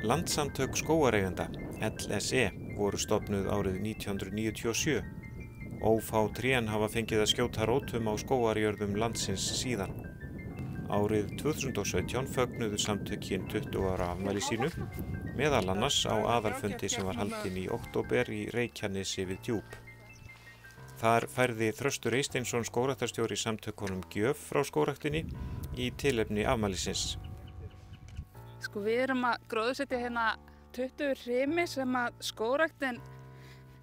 Landssamtök skógareigenda, LSE, voru stofnuð árið 1997. Ófá trén hafa fengið að skjóta rótum á skógarjörðum landsins síðan. Árið 2017 fögnuðu samtökin 20 ára afmæli sínu, meðal annars á aðalfundi sem var haldinn í október í Reykjanesi við Djúp. Þar færði Þröstur Eysteinsson skógræktarstjóri samtökunum gjöf frá skógræktinni í tilefni afmælisins. Við erum að gróðursetja hérna 20 rimi sem að skógræktin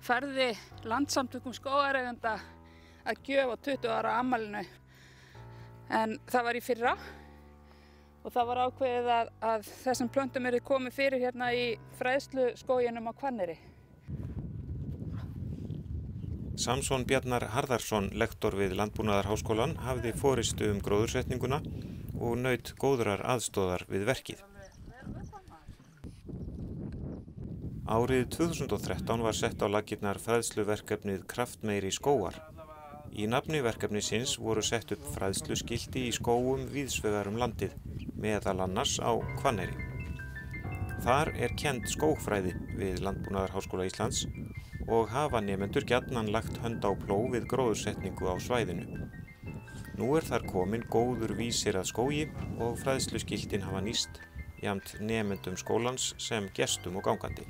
færði Landssamtökum skógareigenda að gjöf á 20 ára afmælinu. En það var í fyrra og það var ákveðið að þessum plöntum yrði komið fyrir hérna í fræðsluskóginum á Hvanneyri. Samson Bjarnar Harðarsson, lektor við Landbúnaðarháskólann, hafði forystu gróðursetninguna og naut góðrar aðstoðar við verkið. Árið 2013 var sett á laggirnar fræðsluverkefnið Kraftmeiri skógar. Í nafni verkefnisins voru sett upp fræðsluskilti í skógum víðsvegar landið, meðal annars á Hvanneyri. Þar er kennd skógfræði við Landbúnaðarháskóla Íslands og hafa nemendur gjarnan lagt hönd á plóg við gróðursetningu á svæðinu. Nú er þar komin góður vísir að skógi og fræðsluskiltin hafa nýst jafnt nemendum skólans sem gestum og gangandi.